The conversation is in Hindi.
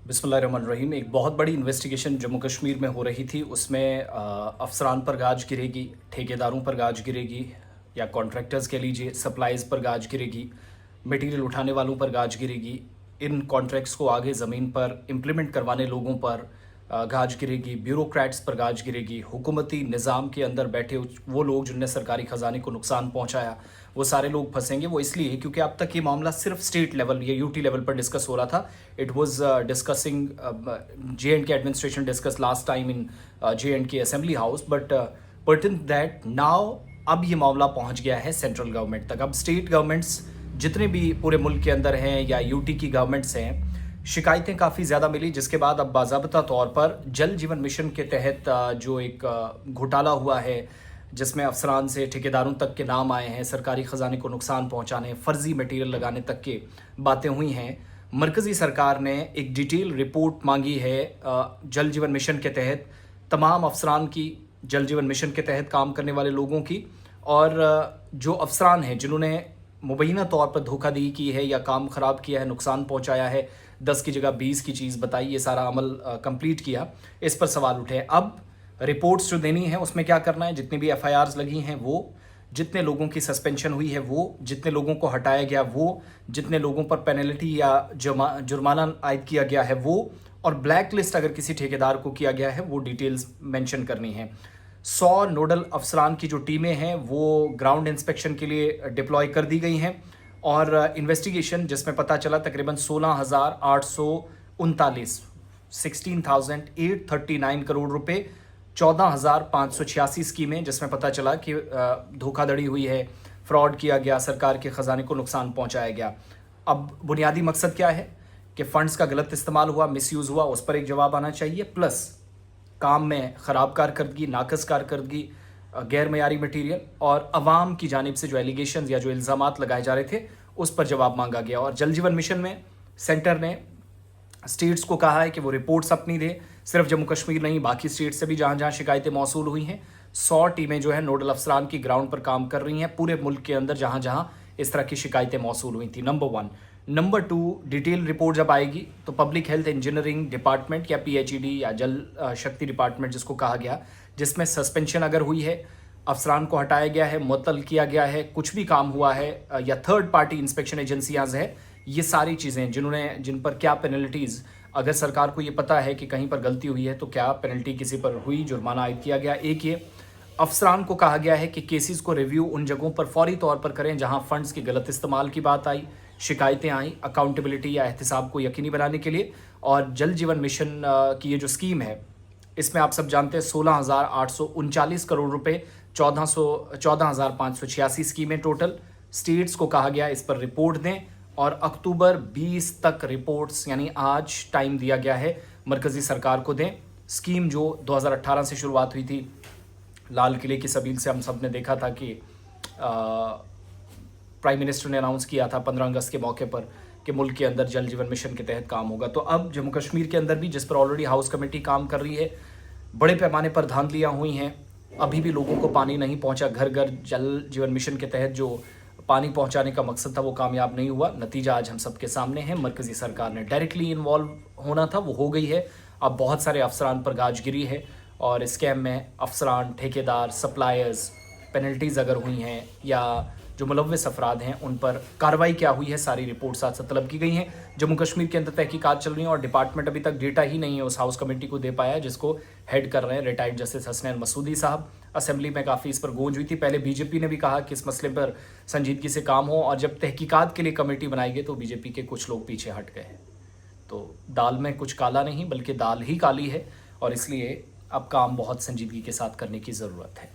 बिस्मिल्लाहिर्रहमानिर्रहीम। एक बहुत बड़ी इन्वेस्टिगेशन जम्मू कश्मीर में हो रही थी। उसमें अफसरान पर गाज गिरेगी, ठेकेदारों पर गाज गिरेगी, या कॉन्ट्रैक्टर्स कह लीजिए, सप्लाईज पर गाज गिरेगी, मटेरियल उठाने वालों पर गाज गिरेगी, इन कॉन्ट्रैक्ट्स को आगे ज़मीन पर इम्प्लीमेंट करवाने लोगों पर गाज गिरेगी, ब्यूरोक्रेट्स पर गाज गिरेगी, हुकूमती निज़ाम के अंदर बैठे वो लोग जिनने सरकारी ख़जाने को नुकसान पहुंचाया, वो सारे लोग फंसेंगे। वो इसलिए क्योंकि अब तक ये मामला सिर्फ स्टेट लेवल या यूटी लेवल पर डिस्कस हो रहा था। It was discussing J&K administration discuss last time in J&K assembly house, but Pertin that now अब ये मामला पहुंच गया है सेंट्रल गवर्नमेंट तक। अब स्टेट गवर्नमेंट्स जितने भी पूरे मुल्क के अंदर हैं या यूटी की गवर्नमेंट्स हैं, शिकायतें काफ़ी ज़्यादा मिली, जिसके बाद अब बाज़ाब्ता तौर पर जल जीवन मिशन के तहत जो एक घोटाला हुआ है, जिसमें अफसरान से ठेकेदारों तक के नाम आए हैं, सरकारी ख़जाने को नुकसान पहुंचाने, फ़र्ज़ी मटेरियल लगाने तक के बातें हुई हैं। मरकज़ी सरकार ने एक डिटेल रिपोर्ट मांगी है जल जीवन मिशन के तहत, तमाम अफसरान की, जल जीवन मिशन के तहत काम करने वाले लोगों की, और जो अफसरान हैं जिन्होंने मुबैना तौर पर धोखाधड़ी की है या काम ख़राब किया है, नुकसान पहुंचाया है, 10 की जगह 20 की चीज़ बताई, ये सारा अमल कंप्लीट किया, इस पर सवाल उठे। अब रिपोर्ट्स जो देनी है उसमें क्या करना है, जितनी भी FIRs लगी हैं वो, जितने लोगों की सस्पेंशन हुई है वो, जितने लोगों को हटाया गया वो, जितने लोगों पर पेनल्टी या जुर्माना आयद किया गया है वो, और ब्लैक लिस्ट अगर किसी ठेकेदार को किया गया है वो डिटेल्स मेंशन करनी है। 100 नोडल अफसरान की जो टीमें हैं वो ग्राउंड इंस्पेक्शन के लिए डिप्लॉय कर दी गई हैं, और इन्वेस्टिगेशन जिसमें पता चला तकरीबन 16,839 16,839 करोड़ रुपए, 14,586 स्कीमें, जिसमें पता चला कि धोखाधड़ी हुई है, फ्रॉड किया गया, सरकार के ख़जाने को नुकसान पहुंचाया गया। अब बुनियादी मकसद क्या है कि फ़ंड्स का गलत इस्तेमाल हुआ, मिसयूज़ हुआ, उस पर एक जवाब आना चाहिए, प्लस काम में ख़राब कारकर्दगी, नाकस कारकर्दगी, गैर मयारी मटीरियल, और अवाम की जानिब से जो एलिगेशन या जो इल्ज़ामात लगाए जा रहे थे उस पर जवाब मांगा गया। और जल जीवन मिशन में सेंटर ने स्टेट्स को कहा है कि वो रिपोर्ट्स अपनी दे, सिर्फ जम्मू कश्मीर नहीं, बाकी स्टेट से भी जहाँ जहाँ शिकायतें मौसूल हुई हैं। 100 टीमें जो है नोडल अफसरान की ग्राउंड पर काम कर रही हैं पूरे मुल्क के अंदर जहाँ जहाँ इस तरह की शिकायतें मौसूल हुई थी। नंबर 1। नंबर 2, डिटेल रिपोर्ट जब आएगी तो पब्लिक हेल्थ इंजीनियरिंग डिपार्टमेंट या PHED या जल शक्ति डिपार्टमेंट जिसको कहा गया, जिसमें सस्पेंशन अगर हुई है, अफसरान को हटाया गया है, मुअत्तल किया गया है, कुछ भी काम हुआ है, या थर्ड पार्टी इंस्पेक्शन एजेंसियाँ है, ये सारी चीज़ें जिन पर क्या पेनल्टीज़, अगर सरकार को ये पता है कि कहीं पर गलती हुई है तो क्या पेनल्टी किसी पर हुई, जुर्माना आयद किया गया। एक ये अफसरान को कहा गया है कि केसेस को रिव्यू उन जगहों पर फौरी तौर पर करें जहां फंड्स के गलत इस्तेमाल की बात आई, शिकायतें आई, अकाउंटेबिलिटी या एहतिसाब को यकीनी बनाने के लिए। और जल जीवन मिशन की ये जो स्कीम है, इसमें आप सब जानते हैं 16,839 करोड़ रुपए, 14,586 स्कीमें टोटल। स्टेट्स को कहा गया इस पर रिपोर्ट दें, और अक्टूबर 20 तक रिपोर्ट्स, यानी आज टाइम दिया गया है, मरकज़ी सरकार को दें। स्कीम जो 2018 से शुरुआत हुई थी, लाल किले की सबील से हम सब ने देखा था कि प्राइम मिनिस्टर ने अनाउंस किया था 15 अगस्त के मौके पर कि मुल्क के अंदर जल जीवन मिशन के तहत काम होगा। तो अब जम्मू कश्मीर के अंदर भी, जिस पर ऑलरेडी हाउस कमेटी काम कर रही है, बड़े पैमाने पर धांधलियाँ हुई हैं, अभी भी लोगों को पानी नहीं पहुँचा। घर घर जल जीवन मिशन के तहत जो पानी पहुंचाने का मकसद था वो कामयाब नहीं हुआ। नतीजा आज हम सबके सामने है। मरकज़ी सरकार ने डायरेक्टली इन्वॉल्व होना था, वो हो गई है। अब बहुत सारे अफसरान पर गाजगिरी है, और स्कैम में अफसरान, ठेकेदार, सप्लायर्स, पेनल्टीज़ अगर हुई हैं या जो मुलव्वस अफराद हैं उन पर कार्रवाई क्या हुई है, सारी रिपोर्ट साथ साथ तलब की गई हैं। जम्मू कश्मीर के अंदर तहकीकात चल रही हैं, और डिपार्टमेंट अभी तक डेटा ही नहीं है उस हाउस कमेटी को दे पाया जिसको हेड कर रहे हैं रिटायर्ड जस्टिस हसनैन मसूदी साहब। असेंबली में काफ़ी इस पर गूंज हुई थी। पहले बीजेपी ने भी कहा कि इस मसले पर संजीदगी से काम हो, और जब तहकीकात के लिए कमेटी बनाई गई तो बीजेपी के कुछ लोग पीछे हट गए। तो दाल में कुछ काला नहीं बल्कि दाल ही काली है, और इसलिए अब काम बहुत संजीदगी के साथ करने की ज़रूरत है।